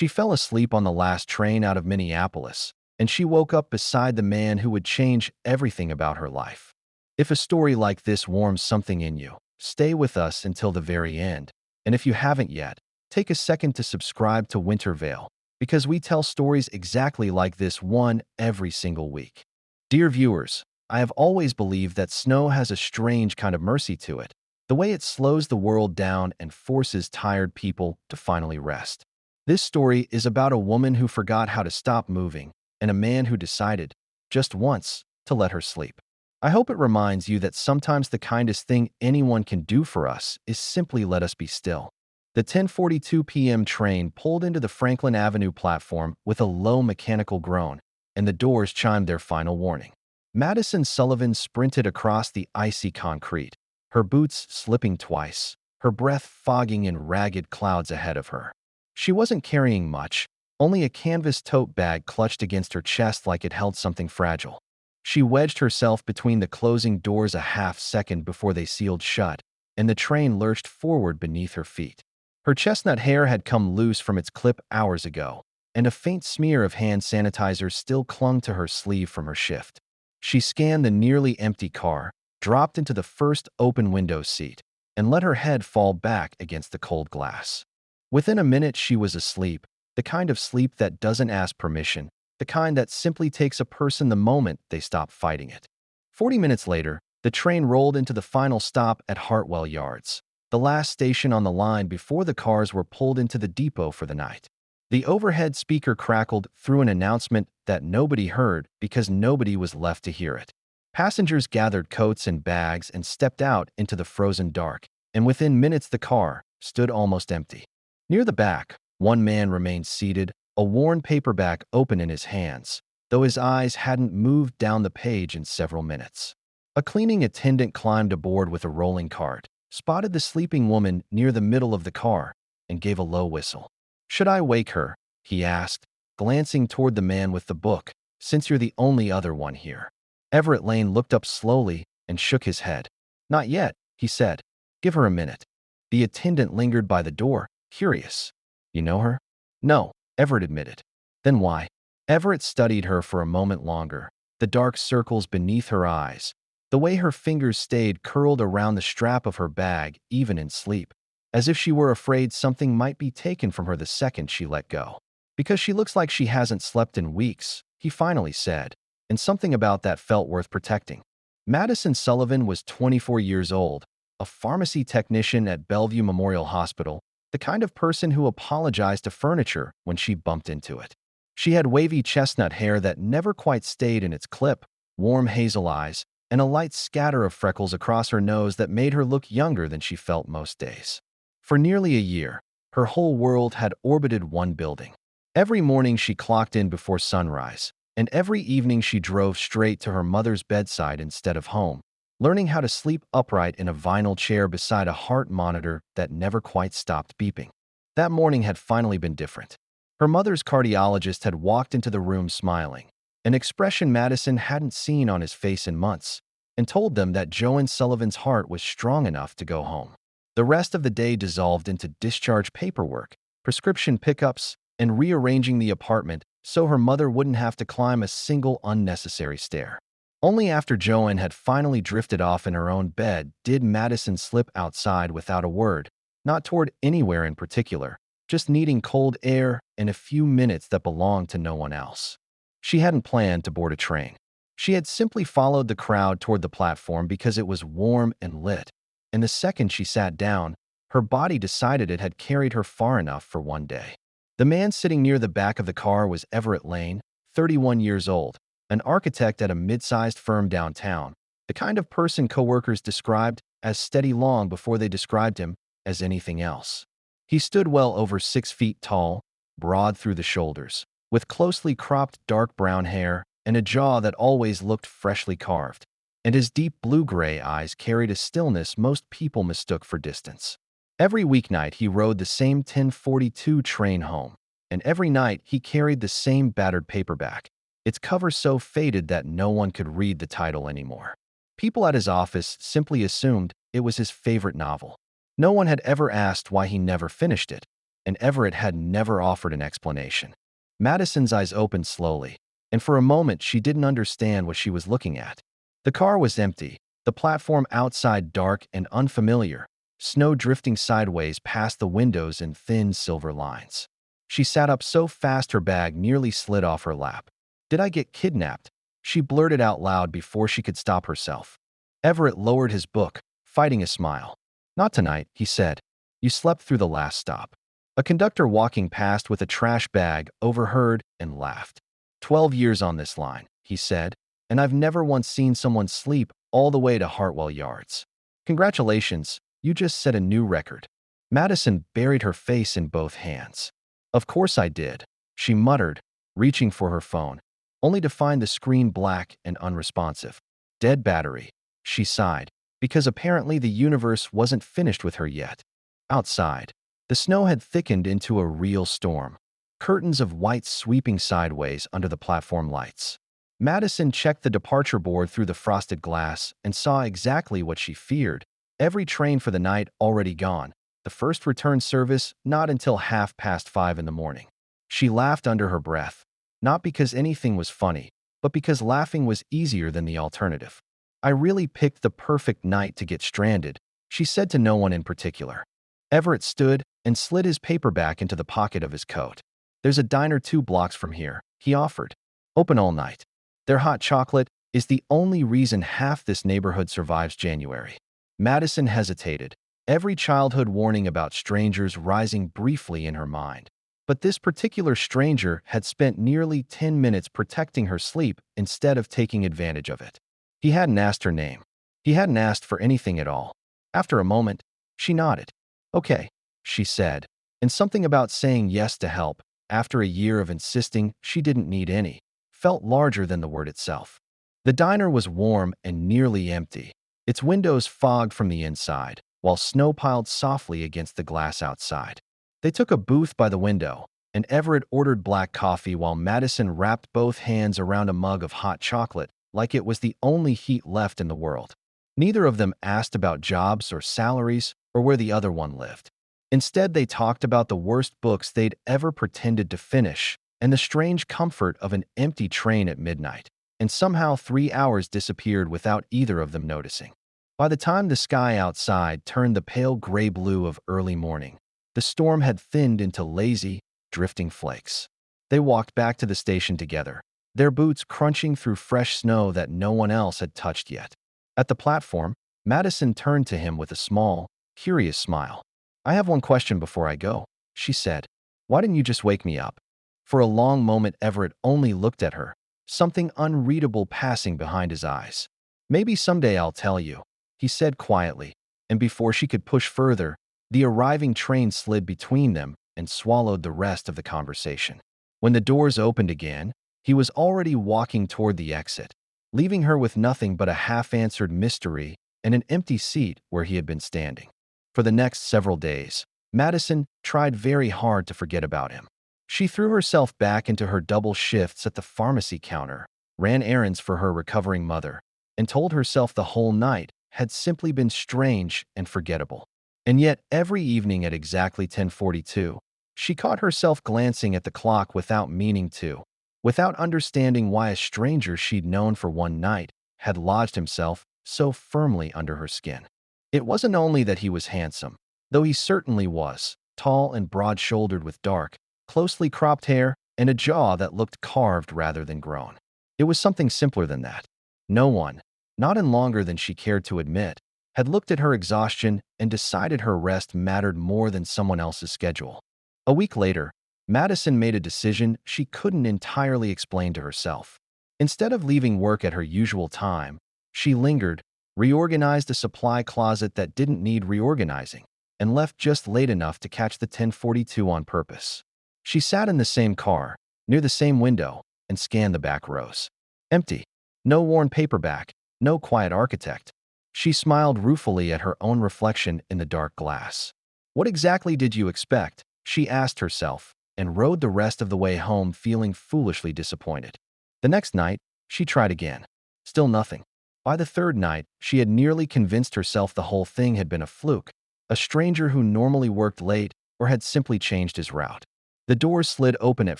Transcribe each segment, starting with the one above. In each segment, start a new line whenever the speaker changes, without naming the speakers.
She fell asleep on the last train out of Minneapolis, and she woke up beside the man who would change everything about her life. If a story like this warms something in you, stay with us until the very end. And if you haven't yet, take a second to subscribe to Winter Veil, because we tell stories exactly like this one every single week. Dear viewers, I have always believed that snow has a strange kind of mercy to it, the way it slows the world down and forces tired people to finally rest. This story is about a woman who forgot how to stop moving and a man who decided, just once, to let her sleep. I hope it reminds you that sometimes the kindest thing anyone can do for us is simply let us be still. The 10:42 p.m. train pulled into the Franklin Avenue platform with a low mechanical groan, and the doors chimed their final warning. Madison Sullivan sprinted across the icy concrete, her boots slipping twice, her breath fogging in ragged clouds ahead of her. She wasn't carrying much, only a canvas tote bag clutched against her chest like it held something fragile. She wedged herself between the closing doors a half second before they sealed shut, and the train lurched forward beneath her feet. Her chestnut hair had come loose from its clip hours ago, and a faint smear of hand sanitizer still clung to her sleeve from her shift. She scanned the nearly empty car, dropped into the first open window seat, and let her head fall back against the cold glass. Within a minute, she was asleep, the kind of sleep that doesn't ask permission, the kind that simply takes a person the moment they stop fighting it. 40 minutes later, the train rolled into the final stop at Hartwell Yards, the last station on the line before the cars were pulled into the depot for the night. The overhead speaker crackled through an announcement that nobody heard because nobody was left to hear it. Passengers gathered coats and bags and stepped out into the frozen dark, and within minutes the car stood almost empty. Near the back, one man remained seated, a worn paperback open in his hands, though his eyes hadn't moved down the page in several minutes. A cleaning attendant climbed aboard with a rolling cart, spotted the sleeping woman near the middle of the car, and gave a low whistle. "Should I wake her?" he asked, glancing toward the man with the book, "since you're the only other one here." Everett Lane looked up slowly and shook his head. "Not yet," he said. "Give her a minute." The attendant lingered by the door, curious. "You know her?" "No," Everett admitted. "Then why?" Everett studied her for a moment longer, the dark circles beneath her eyes, the way her fingers stayed curled around the strap of her bag even in sleep, as if she were afraid something might be taken from her the second she let go. "Because she looks like she hasn't slept in weeks," he finally said, and something about that felt worth protecting. Madison Sullivan was 24 years old, a pharmacy technician at Bellevue Memorial Hospital, the kind of person who apologized to furniture when she bumped into it. She had wavy chestnut hair that never quite stayed in its clip, warm hazel eyes, and a light scatter of freckles across her nose that made her look younger than she felt most days. For nearly a year, her whole world had orbited one building. Every morning she clocked in before sunrise, and every evening she drove straight to her mother's bedside instead of home, learning how to sleep upright in a vinyl chair beside a heart monitor that never quite stopped beeping. That morning had finally been different. Her mother's cardiologist had walked into the room smiling, an expression Madison hadn't seen on his face in months, and told them that Joanne Sullivan's heart was strong enough to go home. The rest of the day dissolved into discharge paperwork, prescription pickups, and rearranging the apartment so her mother wouldn't have to climb a single unnecessary stair. Only after Joanne had finally drifted off in her own bed did Madison slip outside without a word, not toward anywhere in particular, just needing cold air and a few minutes that belonged to no one else. She hadn't planned to board a train. She had simply followed the crowd toward the platform because it was warm and lit, and the second she sat down, her body decided it had carried her far enough for one day. The man sitting near the back of the car was Everett Lane, 31 years old, an architect at a mid-sized firm downtown, the kind of person coworkers described as steady long before they described him as anything else. He stood well over 6 feet tall, broad through the shoulders, with closely cropped dark brown hair and a jaw that always looked freshly carved, and his deep blue-gray eyes carried a stillness most people mistook for distance. Every weeknight he rode the same 10:42 train home, and every night he carried the same battered paperback, its cover so faded that no one could read the title anymore. People at his office simply assumed it was his favorite novel. No one had ever asked why he never finished it, and Everett had never offered an explanation. Madison's eyes opened slowly, and for a moment she didn't understand what she was looking at. The car was empty, the platform outside dark and unfamiliar, snow drifting sideways past the windows in thin silver lines. She sat up so fast her bag nearly slid off her lap. "Did I get kidnapped?" she blurted out loud before she could stop herself. Everett lowered his book, fighting a smile. "Not tonight," he said. "You slept through the last stop." A conductor walking past with a trash bag overheard and laughed. 12 years on this line," he said, "and I've never once seen someone sleep all the way to Hartwell Yards. Congratulations, you just set a new record." Madison buried her face in both hands. "Of course I did," she muttered, reaching for her phone, only to find the screen black and unresponsive. "Dead battery," she sighed, because apparently the universe wasn't finished with her yet. Outside, the snow had thickened into a real storm, curtains of white sweeping sideways under the platform lights. Madison checked the departure board through the frosted glass and saw exactly what she feared. Every train for the night already gone, the first return service not until 5:30 in the morning. She laughed under her breath, not because anything was funny, but because laughing was easier than the alternative. "I really picked the perfect night to get stranded," she said to no one in particular. Everett stood and slid his paperback into the pocket of his coat. "There's a diner 2 blocks from here," he offered. "Open all night. Their hot chocolate is the only reason half this neighborhood survives January." Madison hesitated, every childhood warning about strangers rising briefly in her mind. But this particular stranger had spent nearly 10 minutes protecting her sleep instead of taking advantage of it. He hadn't asked her name. He hadn't asked for anything at all. After a moment, she nodded. "Okay," she said, and something about saying yes to help, after a year of insisting she didn't need any, felt larger than the word itself. The diner was warm and nearly empty, its windows fogged from the inside, while snow piled softly against the glass outside. They took a booth by the window, and Everett ordered black coffee while Madison wrapped both hands around a mug of hot chocolate like it was the only heat left in the world. Neither of them asked about jobs or salaries or where the other one lived. Instead, they talked about the worst books they'd ever pretended to finish and the strange comfort of an empty train at midnight. And somehow 3 hours disappeared without either of them noticing. By the time the sky outside turned the pale gray blue of early morning, the storm had thinned into lazy, drifting flakes. They walked back to the station together, their boots crunching through fresh snow that no one else had touched yet. At the platform, Madison turned to him with a small, curious smile. "I have one question before I go," she said. "Why didn't you just wake me up?" For a long moment Everett only looked at her, something unreadable passing behind his eyes. "Maybe someday I'll tell you," he said quietly, and before she could push further, the arriving train slid between them and swallowed the rest of the conversation. When the doors opened again, he was already walking toward the exit, leaving her with nothing but a half-answered mystery and an empty seat where he had been standing. For the next several days, Madison tried very hard to forget about him. She threw herself back into her double shifts at the pharmacy counter, ran errands for her recovering mother, and told herself the whole night had simply been strange and forgettable. And yet, every evening at exactly 10:42, she caught herself glancing at the clock without meaning to, without understanding why a stranger she'd known for one night had lodged himself so firmly under her skin. It wasn't only that he was handsome, though he certainly was, tall and broad-shouldered with dark, closely cropped hair and a jaw that looked carved rather than grown. It was something simpler than that. No one, not in longer than she cared to admit, had looked at her exhaustion and decided her rest mattered more than someone else's schedule. A week later, Madison made a decision she couldn't entirely explain to herself. Instead of leaving work at her usual time, she lingered, reorganized a supply closet that didn't need reorganizing, and left just late enough to catch the 10:42 on purpose. She sat in the same car, near the same window, and scanned the back rows. Empty. No worn paperback, no quiet architect. She smiled ruefully at her own reflection in the dark glass. What exactly did you expect? She asked herself, and rode the rest of the way home feeling foolishly disappointed. The next night, she tried again. Still nothing. By the third night, she had nearly convinced herself the whole thing had been a fluke. A stranger who normally worked late or had simply changed his route. The doors slid open at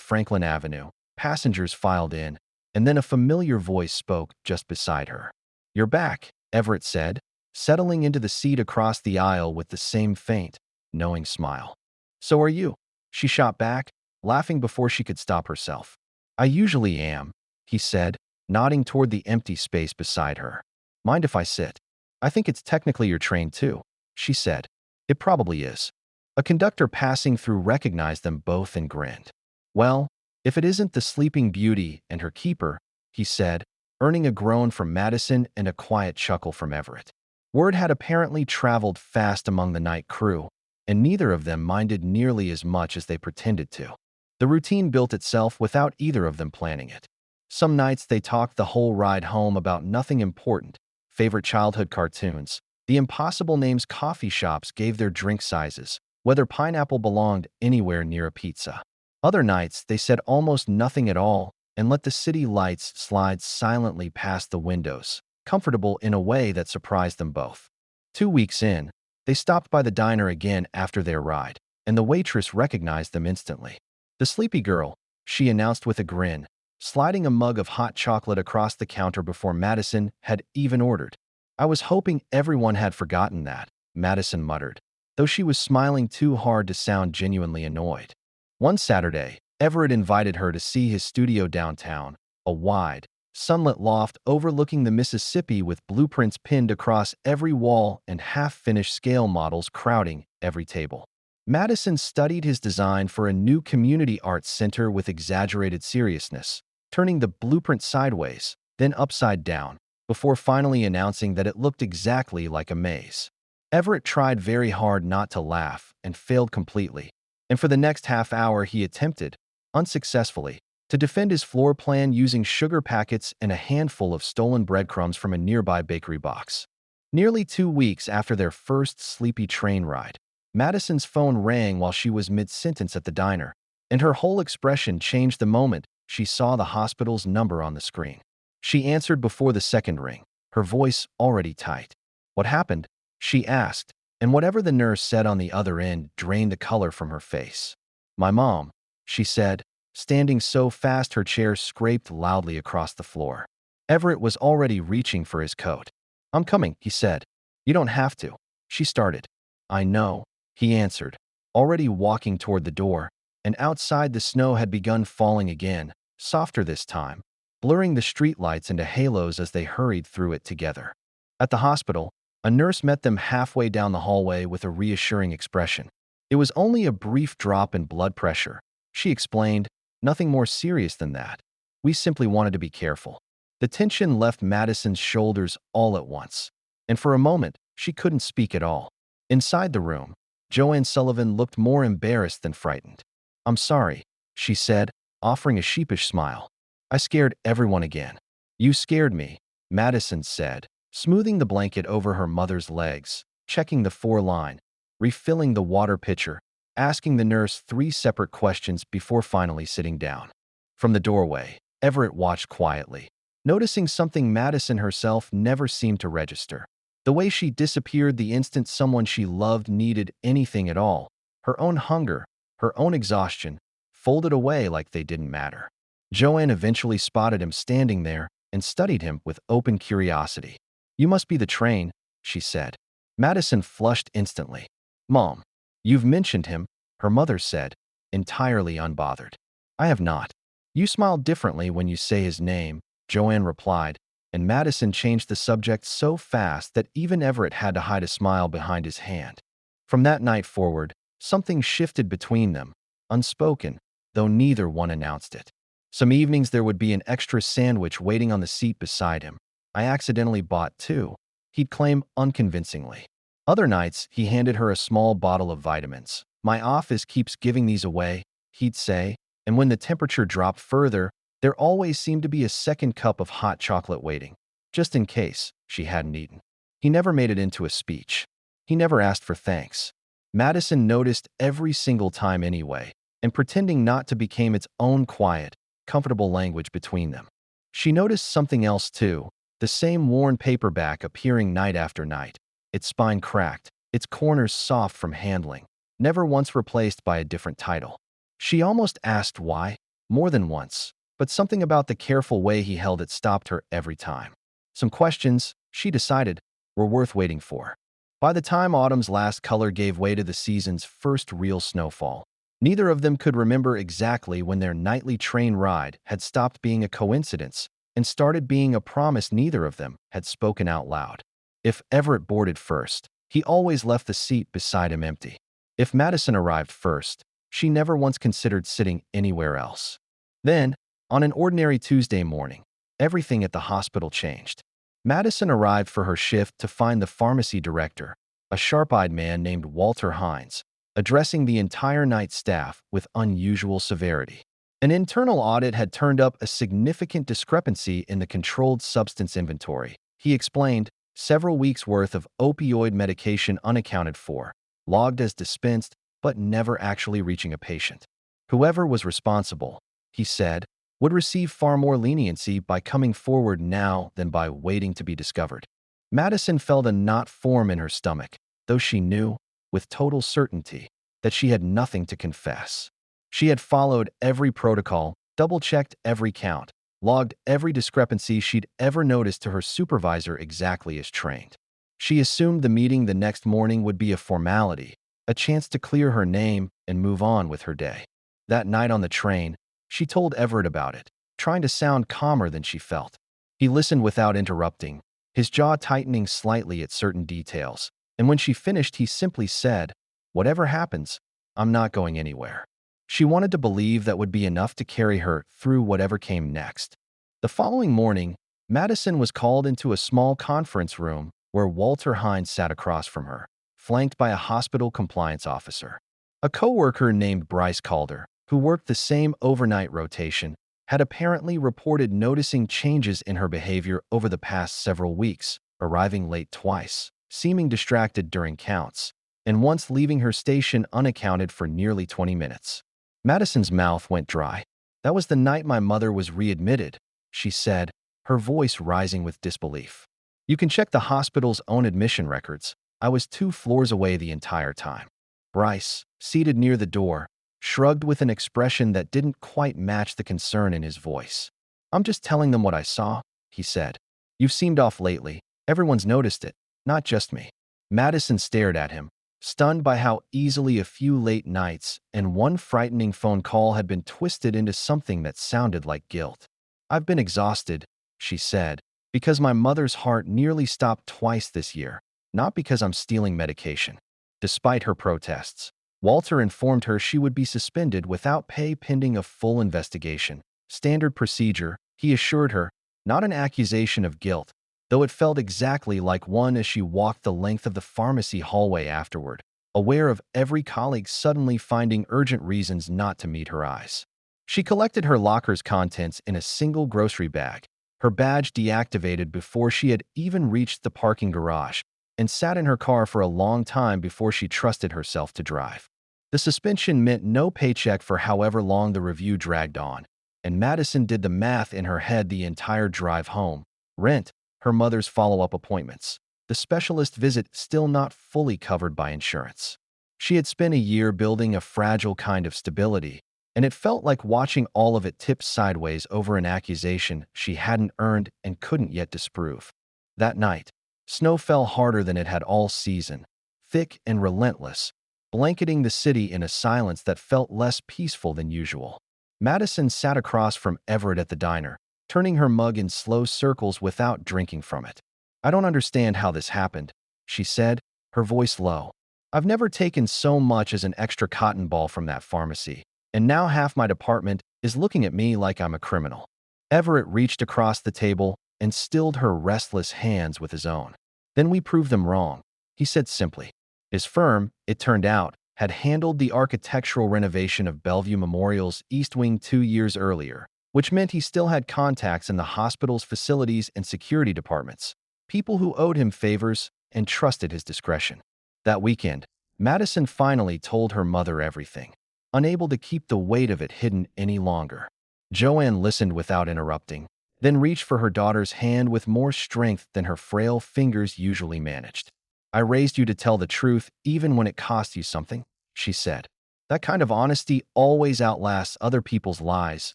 Franklin Avenue, passengers filed in, and then a familiar voice spoke just beside her. "You're back," Everett said, settling into the seat across the aisle with the same faint, knowing smile. "So are you," she shot back, laughing before she could stop herself. "I usually am," he said, nodding toward the empty space beside her. "Mind if I sit?" "I think it's technically your train too," she said. "It probably is." A conductor passing through recognized them both and grinned. "Well, if it isn't the Sleeping Beauty and her keeper," he said, earning a groan from Madison and a quiet chuckle from Everett. Word had apparently traveled fast among the night crew, and neither of them minded nearly as much as they pretended to. The routine built itself without either of them planning it. Some nights they talked the whole ride home about nothing important, favorite childhood cartoons, the impossible names coffee shops gave their drink sizes, whether pineapple belonged anywhere near a pizza. Other nights they said almost nothing at all and let the city lights slide silently past the windows, comfortable in a way that surprised them both. 2 weeks in, they stopped by the diner again after their ride, and the waitress recognized them instantly. "The sleepy girl," she announced with a grin, sliding a mug of hot chocolate across the counter before Madison had even ordered. "I was hoping everyone had forgotten that," Madison muttered, though she was smiling too hard to sound genuinely annoyed. One Saturday, Everett invited her to see his studio downtown, a wide, sunlit loft overlooking the Mississippi with blueprints pinned across every wall and half-finished scale models crowding every table. Madison studied his design for a new community arts center with exaggerated seriousness, turning the blueprint sideways, then upside down, before finally announcing that it looked exactly like a maze. Everett tried very hard not to laugh and failed completely, and for the next half hour he attempted, unsuccessfully, to defend his floor plan using sugar packets and a handful of stolen breadcrumbs from a nearby bakery box. Nearly 2 weeks after their first sleepy train ride, Madison's phone rang while she was mid-sentence at the diner, and her whole expression changed the moment she saw the hospital's number on the screen. She answered before the second ring, her voice already tight. "What happened?" she asked, and whatever the nurse said on the other end drained the color from her face. "My mom," she said, standing so fast her chair scraped loudly across the floor. Everett was already reaching for his coat. "I'm coming," he said. "You don't have to," she started. "I know," he answered, already walking toward the door, and outside the snow had begun falling again, softer this time, blurring the streetlights into halos as they hurried through it together. At the hospital, a nurse met them halfway down the hallway with a reassuring expression. "It was only a brief drop in blood pressure," she explained, "nothing more serious than that. We simply wanted to be careful." The tension left Madison's shoulders all at once, and for a moment, she couldn't speak at all. Inside the room, Joanne Sullivan looked more embarrassed than frightened. "I'm sorry," she said, offering a sheepish smile. "I scared everyone again." "You scared me," Madison said, smoothing the blanket over her mother's legs, checking the 4-line, refilling the water pitcher, asking the nurse 3 separate questions before finally sitting down. From the doorway, Everett watched quietly, noticing something Madison herself never seemed to register. The way she disappeared the instant someone she loved needed anything at all, her own hunger, her own exhaustion, folded away like they didn't matter. Joanne eventually spotted him standing there and studied him with open curiosity. "You must be the train," she said. Madison flushed instantly. "Mom, you've mentioned him," her mother said, entirely unbothered. "I have not." "You smile differently when you say his name," Joanne replied, and Madison changed the subject so fast that even Everett had to hide a smile behind his hand. From that night forward, something shifted between them, unspoken, though neither one announced it. Some evenings there would be an extra sandwich waiting on the seat beside him. "I accidentally bought 2, he'd claim unconvincingly. Other nights, he handed her a small bottle of vitamins. "My office keeps giving these away," he'd say, and when the temperature dropped further, there always seemed to be a second cup of hot chocolate waiting, just in case she hadn't eaten. He never made it into a speech. He never asked for thanks. Madison noticed every single time anyway, and pretending not to became its own quiet, comfortable language between them. She noticed something else too, the same worn paperback appearing night after night, its spine cracked, its corners soft from handling, never once replaced by a different title. She almost asked why, more than once, but something about the careful way he held it stopped her every time. Some questions, she decided, were worth waiting for. By the time autumn's last color gave way to the season's first real snowfall, neither of them could remember exactly when their nightly train ride had stopped being a coincidence and started being a promise neither of them had spoken out loud. If Everett boarded first, he always left the seat beside him empty. If Madison arrived first, she never once considered sitting anywhere else. Then, on an ordinary Tuesday morning, everything at the hospital changed. Madison arrived for her shift to find the pharmacy director, a sharp-eyed man named Walter Hines, addressing the entire night staff with unusual severity. An internal audit had turned up a significant discrepancy in the controlled substance inventory. He explained, several weeks' worth of opioid medication unaccounted for, logged as dispensed but never actually reaching a patient. Whoever was responsible, he said, would receive far more leniency by coming forward now than by waiting to be discovered. Madison felt a knot form in her stomach, though she knew, with total certainty, that she had nothing to confess. She had followed every protocol, double-checked every count, logged every discrepancy she'd ever noticed to her supervisor exactly as trained. She assumed the meeting the next morning would be a formality, a chance to clear her name and move on with her day. That night on the train, she told Everett about it, trying to sound calmer than she felt. He listened without interrupting, his jaw tightening slightly at certain details, and when she finished he simply said, "Whatever happens, I'm not going anywhere." She wanted to believe that would be enough to carry her through whatever came next. The following morning, Madison was called into a small conference room where Walter Hines sat across from her, flanked by a hospital compliance officer. A coworker named Bryce Calder, who worked the same overnight rotation, had apparently reported noticing changes in her behavior over the past several weeks, arriving late twice, seeming distracted during counts, and once leaving her station unaccounted for nearly 20 minutes. Madison's mouth went dry. "That was the night my mother was readmitted," she said, her voice rising with disbelief. "You can check the hospital's own admission records. I was 2 floors away the entire time." Bryce, seated near the door, shrugged with an expression that didn't quite match the concern in his voice. "I'm just telling them what I saw," he said. "You've seemed off lately. Everyone's noticed it, not just me." Madison stared at him, stunned by how easily a few late nights and one frightening phone call had been twisted into something that sounded like guilt. "I've been exhausted," she said, "because my mother's heart nearly stopped twice this year, not because I'm stealing medication." Despite her protests, Walter informed her she would be suspended without pay pending a full investigation. Standard procedure, he assured her, not an accusation of guilt, though it felt exactly like one as she walked the length of the pharmacy hallway afterward, aware of every colleague suddenly finding urgent reasons not to meet her eyes. She collected her locker's contents in a single grocery bag, her badge deactivated before she had even reached the parking garage, and sat in her car for a long time before she trusted herself to drive. The suspension meant no paycheck for however long the review dragged on, and Madison did the math in her head the entire drive home. Rent, her mother's follow-up appointments, the specialist visit still not fully covered by insurance. She had spent a year building a fragile kind of stability, and it felt like watching all of it tip sideways over an accusation she hadn't earned and couldn't yet disprove. That night, snow fell harder than it had all season, thick and relentless, blanketing the city in a silence that felt less peaceful than usual. Madison sat across from Everett at the diner, turning her mug in slow circles without drinking from it. "I don't understand how this happened," she said, her voice low. "I've never taken so much as an extra cotton ball from that pharmacy, and now half my department is looking at me like I'm a criminal." Everett reached across the table and stilled her restless hands with his own. "Then we proved them wrong," he said simply. His firm, it turned out, had handled the architectural renovation of Bellevue Memorial's East Wing 2 years earlier, which meant he still had contacts in the hospital's facilities and security departments, people who owed him favors and trusted his discretion. That weekend, Madison finally told her mother everything, unable to keep the weight of it hidden any longer. Joanne listened without interrupting, then reached for her daughter's hand with more strength than her frail fingers usually managed. "I raised you to tell the truth even when it cost you something," she said. That kind of honesty always outlasts other people's lies,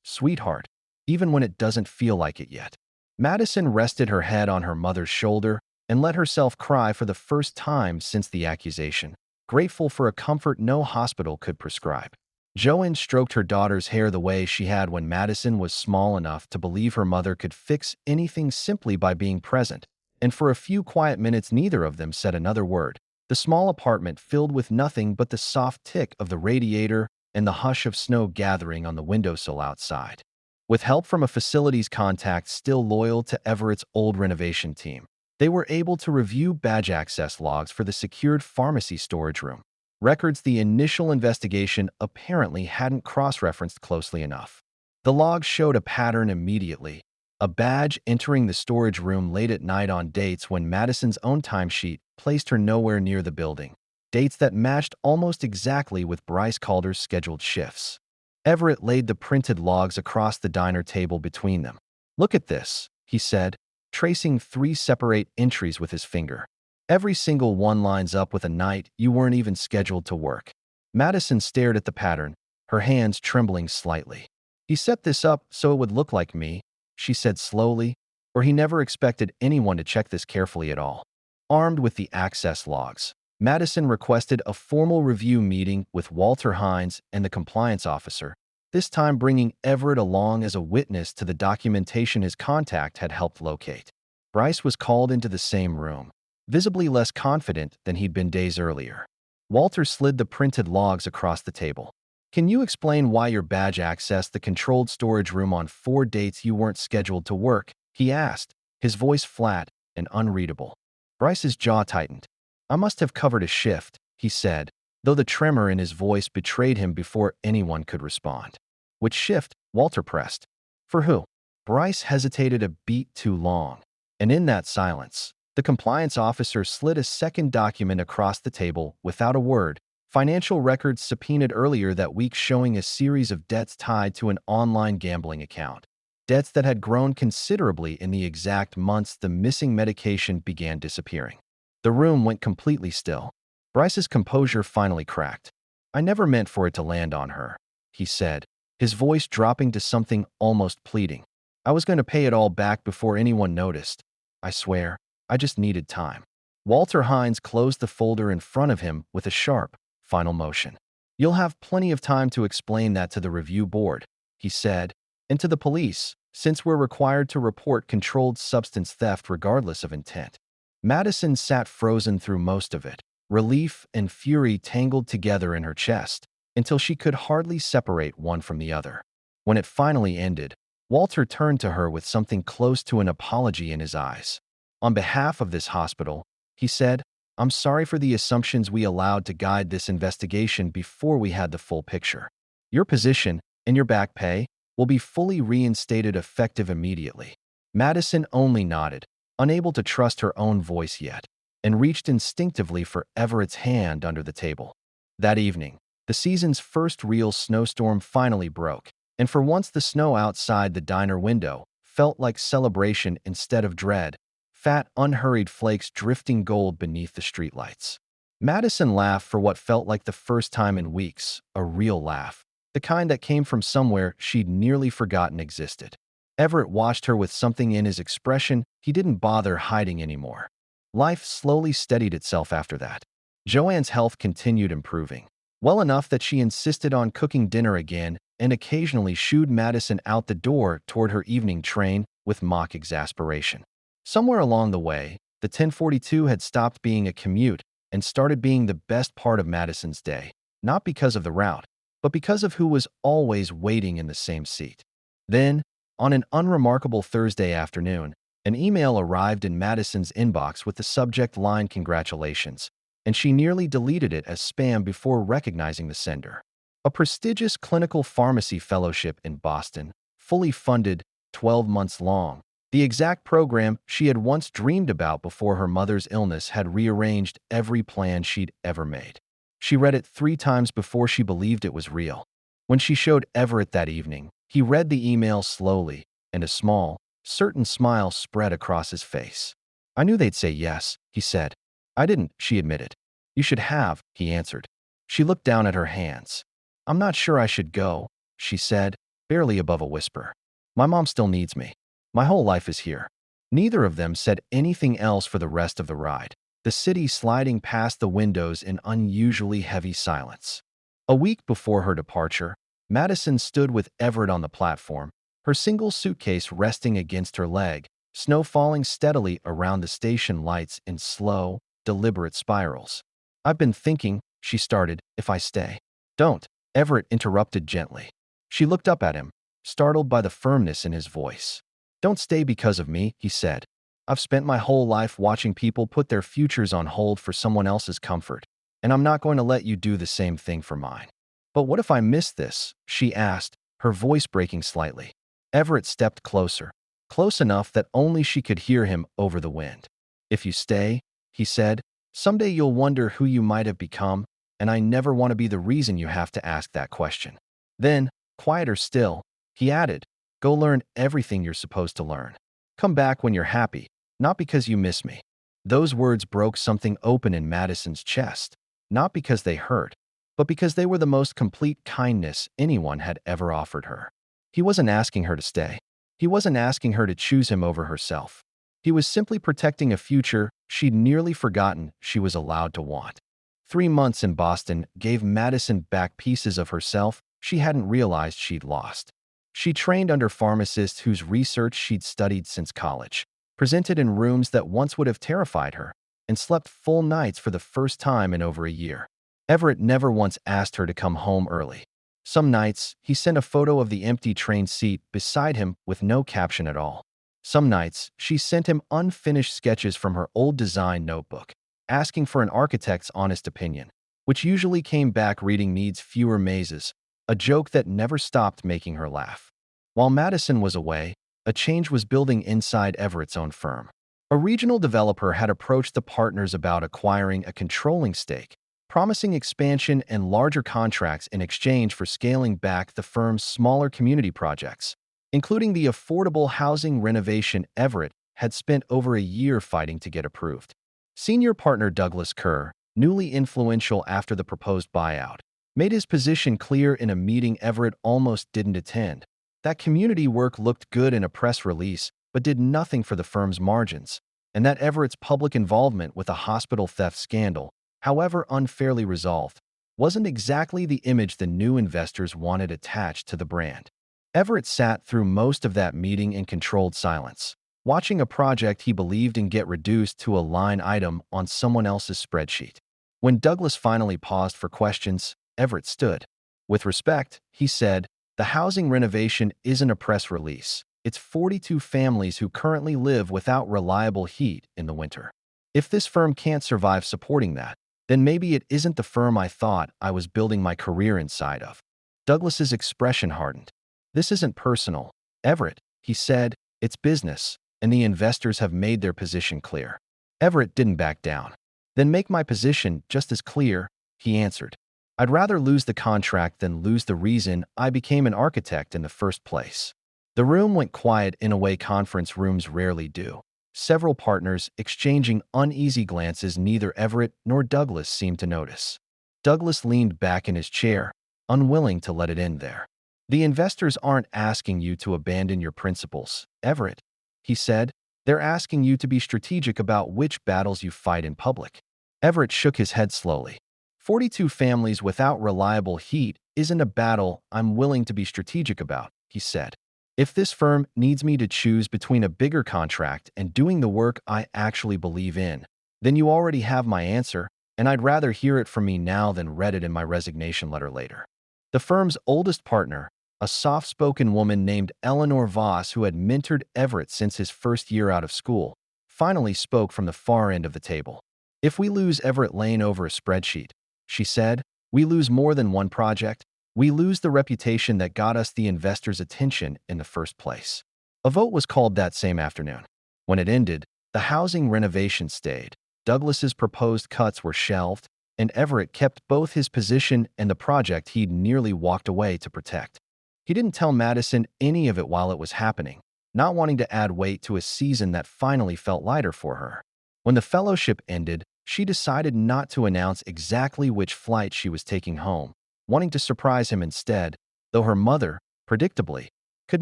sweetheart, even when it doesn't feel like it yet. Madison rested her head on her mother's shoulder and let herself cry for the first time since the accusation, grateful for a comfort no hospital could prescribe. Joanne stroked her daughter's hair the way she had when Madison was small enough to believe her mother could fix anything simply by being present, and for a few quiet minutes neither of them said another word. The small apartment filled with nothing but the soft tick of the radiator and the hush of snow gathering on the windowsill outside. With help from a facilities contact still loyal to Everett's old renovation team, they were able to review badge access logs for the secured pharmacy storage room. Records the initial investigation apparently hadn't cross-referenced closely enough. The logs showed a pattern immediately. A badge entering the storage room late at night on dates when Madison's own timesheet placed her nowhere near the building. Dates that matched almost exactly with Bryce Calder's scheduled shifts. Everett laid the printed logs across the diner table between them. "Look at this," he said, tracing 3 separate entries with his finger. "Every single one lines up with a night you weren't even scheduled to work." Madison stared at the pattern, her hands trembling slightly. "He set this up so it would look like me," she said slowly, "or he never expected anyone to check this carefully at all." Armed with the access logs, Madison requested a formal review meeting with Walter Hines and the compliance officer, this time bringing Everett along as a witness to the documentation his contact had helped locate. Bryce was called into the same room, visibly less confident than he'd been days earlier. Walter slid the printed logs across the table. "Can you explain why your badge accessed the controlled storage room on 4 dates you weren't scheduled to work?" he asked, his voice flat and unreadable. Bryce's jaw tightened. "I must have covered a shift," he said, though the tremor in his voice betrayed him before anyone could respond. "Which shift?" Walter pressed. "For who?" Bryce hesitated a beat too long, and in that silence, the compliance officer slid a second document across the table without a word, financial records subpoenaed earlier that week showing a series of debts tied to an online gambling account. Debts that had grown considerably in the exact months the missing medication began disappearing. The room went completely still. Bryce's composure finally cracked. "I never meant for it to land on her," he said, his voice dropping to something almost pleading. "I was going to pay it all back before anyone noticed. I swear, I just needed time." Walter Hines closed the folder in front of him with a sharp, final motion. "You'll have plenty of time to explain that to the review board," he said, "and to the police, since we're required to report controlled substance theft regardless of intent." Madison sat frozen through most of it, relief and fury tangled together in her chest, until she could hardly separate one from the other. When it finally ended, Walter turned to her with something close to an apology in his eyes. "On behalf of this hospital," he said, "I'm sorry for the assumptions we allowed to guide this investigation before we had the full picture. Your position and your back pay will be fully reinstated effective immediately." Madison only nodded, unable to trust her own voice yet, and reached instinctively for Everett's hand under the table. That evening, the season's first real snowstorm finally broke, and for once the snow outside the diner window felt like celebration instead of dread, fat, unhurried flakes drifting gold beneath the streetlights. Madison laughed for what felt like the first time in weeks, a real laugh, the kind that came from somewhere she'd nearly forgotten existed. Everett watched her with something in his expression he didn't bother hiding anymore. Life slowly steadied itself after that. Joanne's health continued improving, well enough that she insisted on cooking dinner again and occasionally shooed Madison out the door toward her evening train with mock exasperation. Somewhere along the way, the 1042 had stopped being a commute and started being the best part of Madison's day, not because of the route, but because of who was always waiting in the same seat. Then, on an unremarkable Thursday afternoon, an email arrived in Madison's inbox with the subject line "Congratulations," and she nearly deleted it as spam before recognizing the sender. A prestigious clinical pharmacy fellowship in Boston, fully funded, 12 months long, the exact program she had once dreamed about before her mother's illness had rearranged every plan she'd ever made. She read it 3 times before she believed it was real. When she showed Everett that evening, he read the email slowly, and a small, certain smile spread across his face. "I knew they'd say yes," he said. "I didn't," she admitted. "You should have," he answered. She looked down at her hands. "I'm not sure I should go," she said, barely above a whisper. "My mom still needs me. My whole life is here." Neither of them said anything else for the rest of the ride, the city sliding past the windows in unusually heavy silence. A week before her departure, Madison stood with Everett on the platform, her single suitcase resting against her leg, snow falling steadily around the station lights in slow, deliberate spirals. "I've been thinking," she started, "if I stay." "Don't," Everett interrupted gently. She looked up at him, startled by the firmness in his voice. "Don't stay because of me," he said. "I've spent my whole life watching people put their futures on hold for someone else's comfort, and I'm not going to let you do the same thing for mine." "But what if I miss this?" she asked, her voice breaking slightly. Everett stepped closer, close enough that only she could hear him over the wind. "If you stay," he said, "someday you'll wonder who you might have become, and I never want to be the reason you have to ask that question." Then, quieter still, he added, "Go learn everything you're supposed to learn. Come back when you're happy, not because you miss me." Those words broke something open in Madison's chest, not because they hurt, but because they were the most complete kindness anyone had ever offered her. He wasn't asking her to stay. He wasn't asking her to choose him over herself. He was simply protecting a future she'd nearly forgotten she was allowed to want. 3 months in Boston gave Madison back pieces of herself she hadn't realized she'd lost. She trained under pharmacists whose research she'd studied since college, presented in rooms that once would have terrified her, and slept full nights for the first time in over a year. Everett never once asked her to come home early. Some nights, he sent a photo of the empty train seat beside him with no caption at all. Some nights, she sent him unfinished sketches from her old design notebook, asking for an architect's honest opinion, which usually came back reading needs fewer mazes, a joke that never stopped making her laugh. While Madison was away, a change was building inside Everett's own firm. A regional developer had approached the partners about acquiring a controlling stake, promising expansion and larger contracts in exchange for scaling back the firm's smaller community projects, including the affordable housing renovation Everett had spent over a year fighting to get approved. Senior partner Douglas Kerr, newly influential after the proposed buyout, made his position clear in a meeting Everett almost didn't attend. That community work looked good in a press release, but did nothing for the firm's margins, and that Everett's public involvement with a hospital theft scandal, however unfairly resolved, wasn't exactly the image the new investors wanted attached to the brand. Everett sat through most of that meeting in controlled silence, watching a project he believed in get reduced to a line item on someone else's spreadsheet. When Douglas finally paused for questions, Everett stood. "With respect," he said, "the housing renovation isn't a press release. It's 42 families who currently live without reliable heat in the winter. If this firm can't survive supporting that, then maybe it isn't the firm I thought I was building my career inside of." Douglas's expression hardened. "This isn't personal, Everett," he said. "It's business, and the investors have made their position clear." Everett didn't back down. "Then make my position just as clear," he answered. "I'd rather lose the contract than lose the reason I became an architect in the first place." The room went quiet in a way conference rooms rarely do. Several partners exchanging uneasy glances neither Everett nor Douglas seemed to notice. Douglas leaned back in his chair, unwilling to let it end there. "The investors aren't asking you to abandon your principles, Everett," he said. "They're asking you to be strategic about which battles you fight in public." Everett shook his head slowly. 42 families without reliable heat isn't a battle I'm willing to be strategic about," he said. "If this firm needs me to choose between a bigger contract and doing the work I actually believe in, then you already have my answer, and I'd rather hear it from me now than read it in my resignation letter later." The firm's oldest partner, a soft-spoken woman named Eleanor Voss who had mentored Everett since his first year out of school, finally spoke from the far end of the table. "If we lose Everett Lane over a spreadsheet," she said, "we lose more than one project. We lose the reputation that got us the investors' attention in the first place." A vote was called that same afternoon. When it ended, the housing renovation stayed. Douglas's proposed cuts were shelved, and Everett kept both his position and the project he'd nearly walked away to protect. He didn't tell Madison any of it while it was happening, not wanting to add weight to a season that finally felt lighter for her. When the fellowship ended, She decided not to announce exactly which flight she was taking home, wanting to surprise him instead, though her mother, predictably, could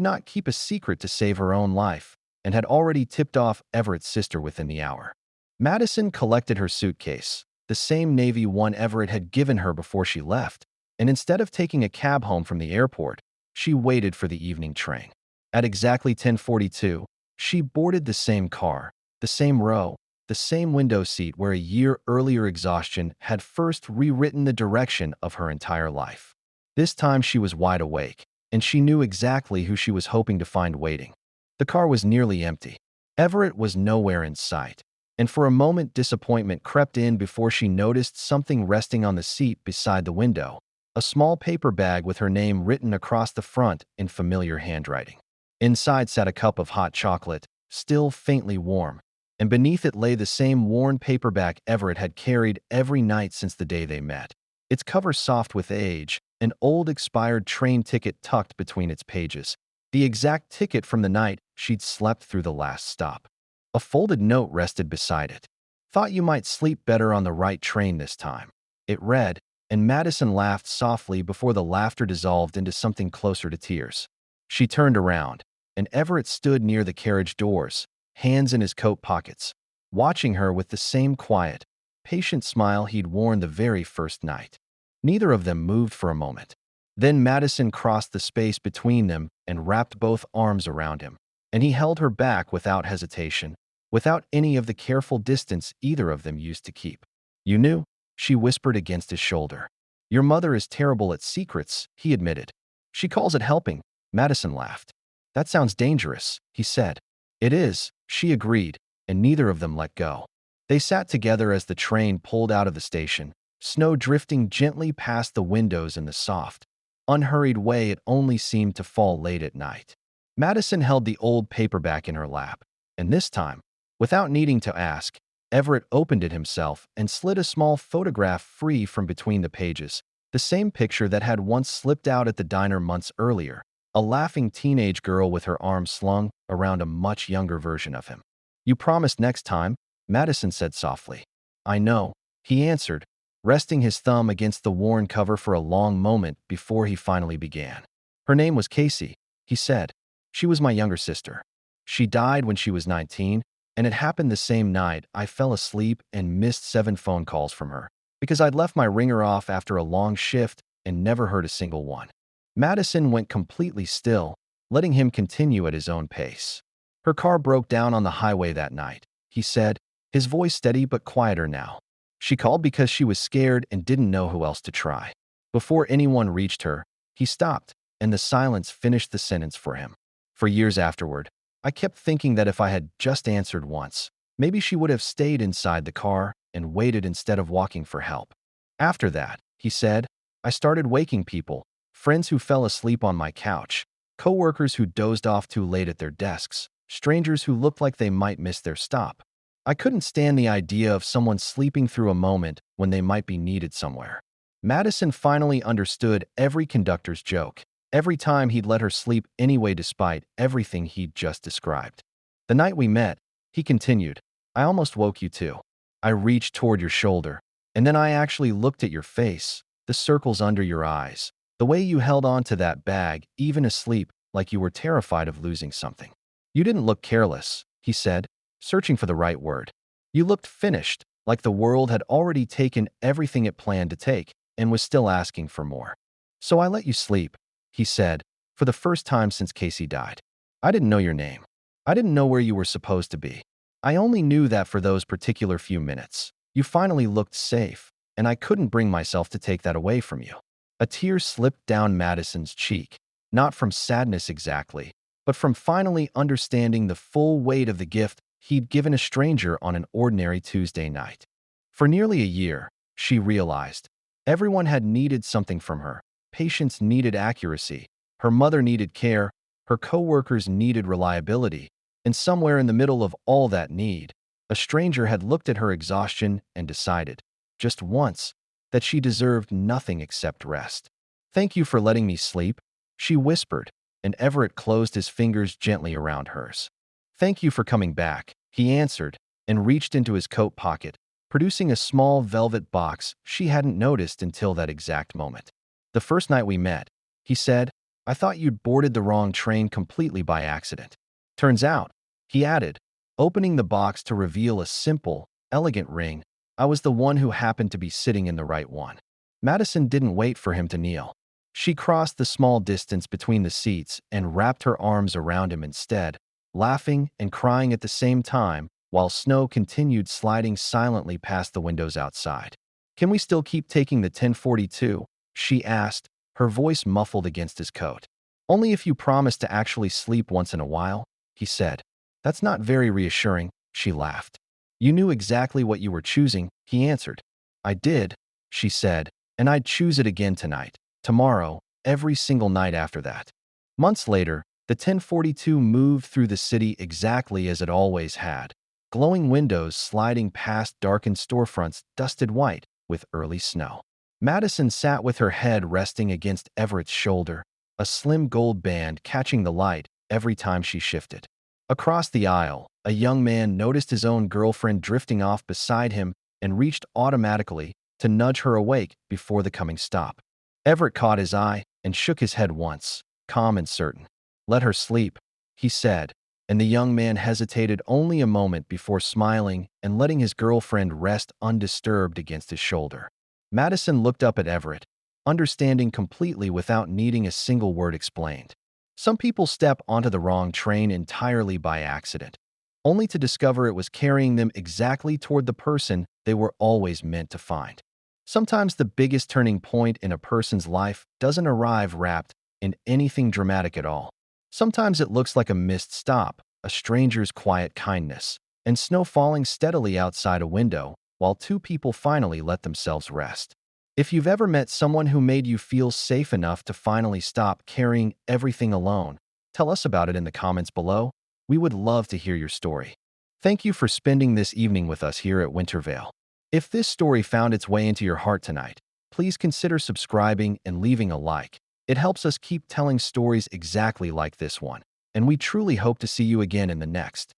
not keep a secret to save her own life and had already tipped off Everett's sister within the hour. Madison collected her suitcase, the same navy one Everett had given her before she left, and instead of taking a cab home from the airport, she waited for the evening train. At exactly 10:42, she boarded the same car, the same row, the same window seat where a year earlier exhaustion had first rewritten the direction of her entire life. This time she was wide awake, and she knew exactly who she was hoping to find waiting. The car was nearly empty. Everett was nowhere in sight, and for a moment disappointment crept in before she noticed something resting on the seat beside the window, a small paper bag with her name written across the front in familiar handwriting. Inside sat a cup of hot chocolate, still faintly warm, and beneath it lay the same worn paperback Everett had carried every night since the day they met, its cover soft with age, an old expired train ticket tucked between its pages, the exact ticket from the night she'd slept through the last stop. A folded note rested beside it. "Thought you might sleep better on the right train this time," it read, and Madison laughed softly before the laughter dissolved into something closer to tears. She turned around, and Everett stood near the carriage doors, hands in his coat pockets, watching her with the same quiet, patient smile he'd worn the very first night. Neither of them moved for a moment. Then Madison crossed the space between them and wrapped both arms around him, and he held her back without hesitation, without any of the careful distance either of them used to keep. "You knew?" she whispered against his shoulder. "Your mother is terrible at secrets," he admitted. "She calls it helping," Madison laughed. "That sounds dangerous," he said. "It is," she agreed, and neither of them let go. They sat together as the train pulled out of the station, snow drifting gently past the windows in the soft, unhurried way it only seemed to fall late at night. Madison held the old paperback in her lap, and this time, without needing to ask, Everett opened it himself and slid a small photograph free from between the pages, the same picture that had once slipped out at the diner months earlier, a laughing teenage girl with her arms slung around a much younger version of him. "You promised next time," Madison said softly. "I know," he answered, resting his thumb against the worn cover for a long moment before he finally began. "Her name was Casey," he said. "She was my younger sister. She died when she was 19, and it happened the same night I fell asleep and missed 7 phone calls from her, because I'd left my ringer off after a long shift and never heard a single one." Madison went completely still, letting him continue at his own pace. "Her car broke down on the highway that night," he said, his voice steady but quieter now. "She called because she was scared and didn't know who else to try." Before anyone reached her, he stopped, and the silence finished the sentence for him. "For years afterward, I kept thinking that if I had just answered once, maybe she would have stayed inside the car and waited instead of walking for help. After that," he said, "I started waking people, friends who fell asleep on my couch, coworkers who dozed off too late at their desks, strangers who looked like they might miss their stop. I couldn't stand the idea of someone sleeping through a moment when they might be needed somewhere." Madison finally understood every conductor's joke, every time he'd let her sleep anyway despite everything he'd just described. "The night we met," he continued, "I almost woke you too. I reached toward your shoulder, and then I actually looked at your face, the circles under your eyes, the way you held on to that bag, even asleep, like you were terrified of losing something. You didn't look careless," he said, searching for the right word. "You looked finished, like the world had already taken everything it planned to take and was still asking for more. So I let you sleep," he said, "for the first time since Casey died. I didn't know your name. I didn't know where you were supposed to be. I only knew that for those particular few minutes, you finally looked safe, and I couldn't bring myself to take that away from you." A tear slipped down Madison's cheek, not from sadness exactly, but from finally understanding the full weight of the gift he'd given a stranger on an ordinary Tuesday night. For nearly a year, she realized, everyone had needed something from her. Patients needed accuracy, her mother needed care, her coworkers needed reliability, and somewhere in the middle of all that need, a stranger had looked at her exhaustion and decided, just once, that she deserved nothing except rest. "Thank you for letting me sleep," she whispered, and Everett closed his fingers gently around hers. "Thank you for coming back," he answered, and reached into his coat pocket, producing a small velvet box she hadn't noticed until that exact moment. "The first night we met," he said, "I thought you'd boarded the wrong train completely by accident. Turns out," he added, opening the box to reveal a simple, elegant ring, "I was the one who happened to be sitting in the right one." Madison didn't wait for him to kneel. She crossed the small distance between the seats and wrapped her arms around him instead, laughing and crying at the same time while snow continued sliding silently past the windows outside. "Can we still keep taking the 1042? She asked, her voice muffled against his coat. "Only if you promise to actually sleep once in a while," he said. "That's not very reassuring," she laughed. "You knew exactly what you were choosing," he answered. "I did," she said, "and I'd choose it again tonight, tomorrow, every single night after that." Months later, the 1042 moved through the city exactly as it always had, glowing windows sliding past darkened storefronts dusted white with early snow. Madison sat with her head resting against Everett's shoulder, a slim gold band catching the light every time she shifted. Across the aisle, a young man noticed his own girlfriend drifting off beside him and reached automatically to nudge her awake before the coming stop. Everett caught his eye and shook his head once, calm and certain. "Let her sleep," he said, and the young man hesitated only a moment before smiling and letting his girlfriend rest undisturbed against his shoulder. Madison looked up at Everett, understanding completely without needing a single word explained. Some people step onto the wrong train entirely by accident, only to discover it was carrying them exactly toward the person they were always meant to find. Sometimes the biggest turning point in a person's life doesn't arrive wrapped in anything dramatic at all. Sometimes it looks like a missed stop, a stranger's quiet kindness, and snow falling steadily outside a window while two people finally let themselves rest. If you've ever met someone who made you feel safe enough to finally stop carrying everything alone, tell us about it in the comments below. We would love to hear your story. Thank you for spending this evening with us here at Wintervale. If this story found its way into your heart tonight, please consider subscribing and leaving a like. It helps us keep telling stories exactly like this one, and we truly hope to see you again in the next.